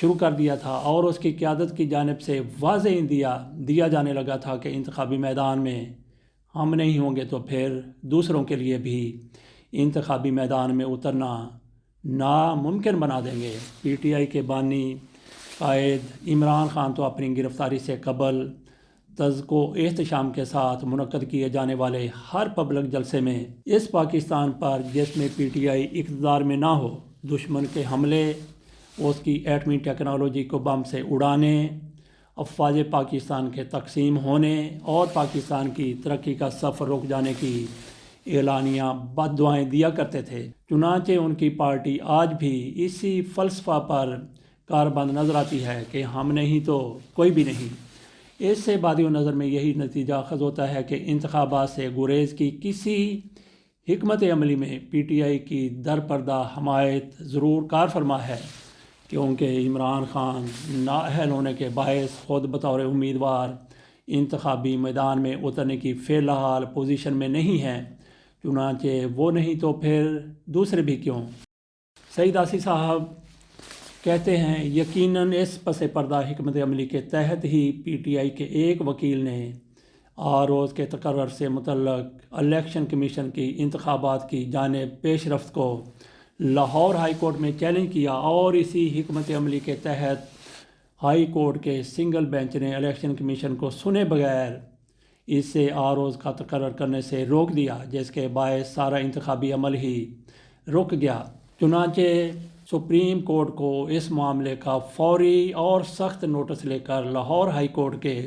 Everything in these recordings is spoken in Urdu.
شروع کر دیا تھا اور اس کی قیادت کی جانب سے واضح دیا جانے لگا تھا کہ انتخابی میدان میں ہم نہیں ہوں گے تو پھر دوسروں کے لیے بھی انتخابی میدان میں اترنا ناممکن بنا دیں گے۔ پی ٹی آئی کے بانی قائد عمران خان تو اپنی گرفتاری سے قبل تزک و احتشام کے ساتھ منعقد کیے جانے والے ہر پبلک جلسے میں اس پاکستان پر جس میں پی ٹی آئی اقتدار میں نہ ہو، دشمن کے حملے، اس کی ایٹمی ٹیکنالوجی کو بم سے اڑانے، افواج پاکستان کے تقسیم ہونے اور پاکستان کی ترقی کا سفر رک جانے کی اعلانیہ بد دعائیں دیا کرتے تھے۔ چنانچہ ان کی پارٹی آج بھی اسی فلسفہ پر کاربند نظر آتی ہے کہ ہم نہیں تو کوئی بھی نہیں۔ اس سے بادی و نظر میں یہی نتیجہ اخذ ہوتا ہے کہ انتخابات سے گریز کی کسی حکمت عملی میں پی ٹی آئی کی درپردہ حمایت ضرور کار فرما ہے، کیونکہ عمران خان نااہل ہونے کے باعث خود بطور امیدوار انتخابی میدان میں اترنے کی فی الحال پوزیشن میں نہیں ہیں۔ چنانچہ وہ نہیں تو پھر دوسرے بھی کیوں؟ سعید آسی صاحب کہتے ہیں، یقیناً اس پس پردہ حکمت عملی کے تحت ہی پی ٹی آئی کے ایک وکیل نے آروز کے تقرر سے متعلق الیکشن کمیشن کی انتخابات کی جانب پیش رفت کو لاہور ہائی کورٹ میں چیلنج کیا، اور اسی حکمت عملی کے تحت ہائی کورٹ کے سنگل بینچ نے الیکشن کمیشن کو سنے بغیر اس سے آروز کا تقرر کرنے سے روک دیا، جس کے باعث سارا انتخابی عمل ہی رک گیا۔ چنانچہ سپریم کورٹ کو اس معاملے کا فوری اور سخت نوٹس لے کر لاہور ہائی کورٹ کے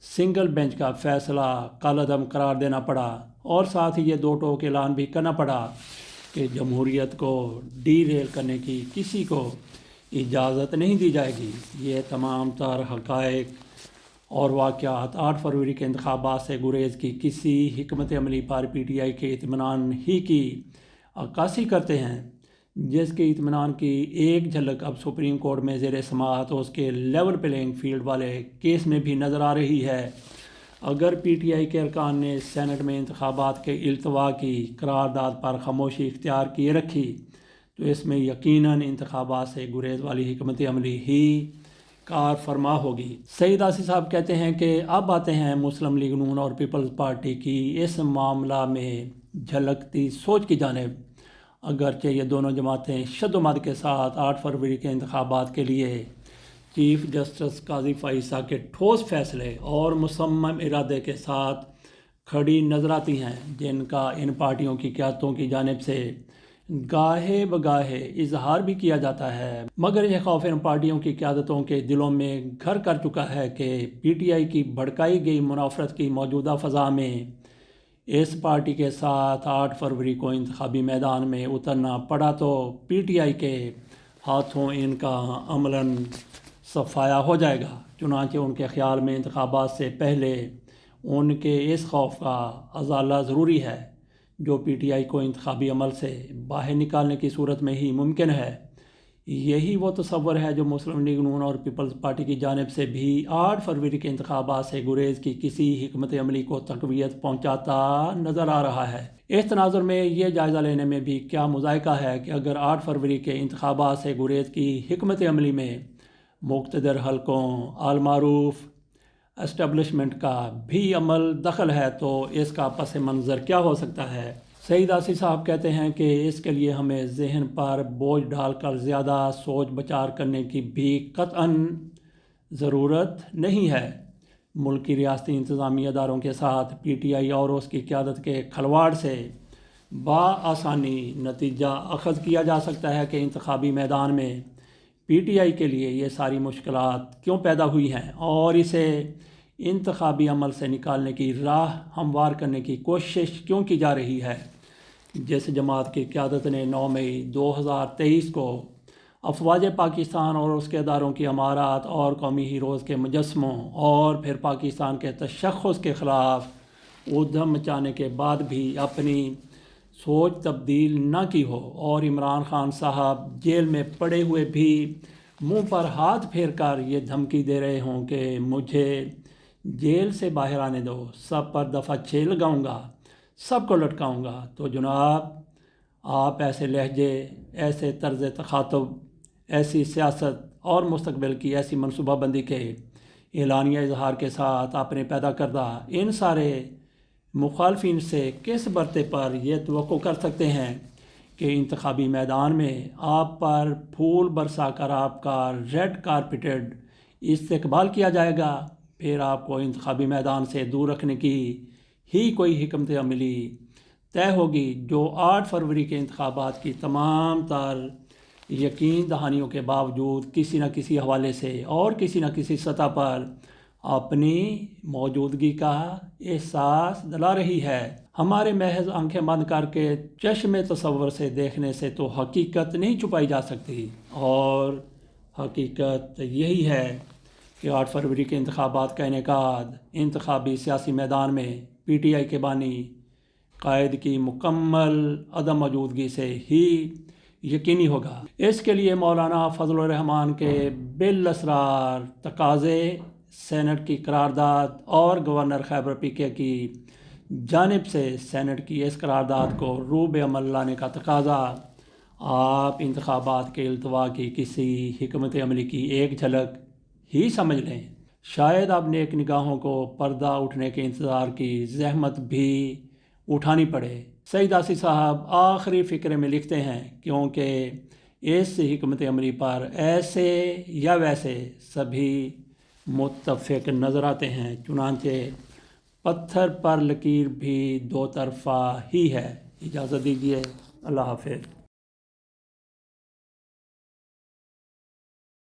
سنگل بینچ کا فیصلہ کالعدم قرار دینا پڑا، اور ساتھ ہی یہ دو ٹوک اعلان بھی کرنا پڑا کہ جمہوریت کو ڈی ریل کرنے کی کسی کو اجازت نہیں دی جائے گی۔ یہ تمام تر حقائق اور واقعات 8 فروری کے انتخابات سے گریز کی کسی حکمت عملی پر پی ٹی آئی کے اطمینان ہی کی عکاسی کرتے ہیں، جس کے اطمینان کی ایک جھلک اب سپریم کورٹ میں زیر سماعت اس کے لیول پلینگ فیلڈ والے کیس میں بھی نظر آ رہی ہے۔ اگر پی ٹی آئی کے ارکان نے سینٹ میں انتخابات کے التوا کی قرارداد پر خاموشی اختیار کیے رکھی تو اس میں یقیناً انتخابات سے گریز والی حکمت عملی ہی کار فرما ہوگی۔ سعید آسی صاحب کہتے ہیں کہ اب آتے ہیں مسلم لیگ نون اور پیپلز پارٹی کی اس معاملہ میں جھلکتی سوچ کی جانب۔ اگرچہ یہ دونوں جماعتیں شد و مد کے ساتھ 8 فروری کے انتخابات کے لیے چیف جسٹس قاضی فائز کے ٹھوس فیصلے اور مصمم ارادے کے ساتھ کھڑی نظر آتی ہیں، جن کا ان پارٹیوں کی قیادتوں کی جانب سے گاہے بگاہے اظہار بھی کیا جاتا ہے، مگر یہ خوف ان پارٹیوں کی قیادتوں کے دلوں میں گھر کر چکا ہے کہ پی ٹی آئی کی بھڑکائی گئی منافرت کی موجودہ فضا میں اس پارٹی کے ساتھ 8 فروری کو انتخابی میدان میں اترنا پڑا تو پی ٹی آئی کے ہاتھوں ان کا عملاً صفایا ہو جائے گا۔ چنانچہ ان کے خیال میں انتخابات سے پہلے ان کے اس خوف کا ازالہ ضروری ہے، جو پی ٹی آئی کو انتخابی عمل سے باہر نکالنے کی صورت میں ہی ممکن ہے۔ یہی وہ تصور ہے جو مسلم لیگ نون اور پیپلز پارٹی کی جانب سے بھی 8 فروری کے انتخابات سے گریز کی کسی حکمت عملی کو تقویت پہنچاتا نظر آ رہا ہے۔ اس تناظر میں یہ جائزہ لینے میں بھی کیا مذائقہ ہے کہ اگر 8 فروری کے انتخابات سے گریز کی حکمت عملی میں مقتدر حلقوں المعروف اسٹیبلشمنٹ کا بھی عمل دخل ہے تو اس کا پس منظر کیا ہو سکتا ہے؟ سعید آسی صاحب کہتے ہیں کہ اس کے لیے ہمیں ذہن پر بوجھ ڈال کر زیادہ سوچ بچار کرنے کی بھی قطعاً ضرورت نہیں ہے۔ ملکی ریاستی انتظامی اداروں کے ساتھ پی ٹی آئی اور اس کی قیادت کے کھلواڑ سے بآسانی نتیجہ اخذ کیا جا سکتا ہے کہ انتخابی میدان میں پی ٹی آئی کے لیے یہ ساری مشکلات کیوں پیدا ہوئی ہیں اور اسے انتخابی عمل سے نکالنے کی راہ ہموار کرنے کی کوشش کیوں کی جا رہی ہے۔ جس جماعت کی قیادت نے 9 مئی 2023 کو افواج پاکستان اور اس کے اداروں کی امارات اور قومی ہیروز کے مجسموں اور پھر پاکستان کے تشخص کے خلاف ادھم مچانے کے بعد بھی اپنی سوچ تبدیل نہ کی ہو، اور عمران خان صاحب جیل میں پڑے ہوئے بھی منہ پر ہاتھ پھیر کر یہ دھمکی دے رہے ہوں کہ مجھے جیل سے باہر آنے دو، سب پر دفعہ 6 لگاؤں گا، سب کو لٹکاؤں گا، تو جناب آپ ایسے لہجے، ایسے طرز تخاطب، ایسی سیاست اور مستقبل کی ایسی منصوبہ بندی کے اعلانیہ اظہار کے ساتھ آپ نے پیدا کردہ ان سارے مخالفین سے کس برتے پر یہ توقع کر سکتے ہیں کہ انتخابی میدان میں آپ پر پھول برسا کر آپ کا ریڈ کارپیٹڈ استقبال کیا جائے گا، پھر آپ کو انتخابی میدان سے دور رکھنے کی ہی کوئی حکمت عملی طے ہوگی جو 8 فروری کے انتخابات کی تمام تر یقین دہانیوں کے باوجود کسی نہ کسی حوالے سے اور کسی نہ کسی سطح پر اپنی موجودگی کا احساس دلا رہی ہے۔ ہمارے محض آنکھیں بند کر کے چشم تصور سے دیکھنے سے تو حقیقت نہیں چھپائی جا سکتی، اور حقیقت یہی ہے کہ 8 فروری کے انتخابات کا انعقاد انتخابی سیاسی میدان میں پی ٹی آئی کے بانی قائد کی مکمل عدم موجودگی سے ہی یقینی ہوگا۔ اس کے لیے مولانا فضل الرحمان کے بالاسرار تقاضے، سینٹ کی قرارداد اور گورنر خیبر پی کے کی جانب سے سینٹ کی اس قرارداد کو روب عمل لانے کا تقاضا آپ انتخابات کے التوا کی کسی حکمت عملی کی ایک جھلک ہی سمجھ لیں۔ شاید اب نیک نگاہوں کو پردہ اٹھنے کے انتظار کی زحمت بھی اٹھانی پڑے۔ سعید آسی صاحب آخری فقرے میں لکھتے ہیں، کیونکہ اس حکمت عملی پر ایسے یا ویسے سبھی متفق نظر آتے ہیں، چنانچہ پتھر پر لکیر بھی دو طرفہ ہی ہے۔ اجازت دیجیے، اللہ حافظ۔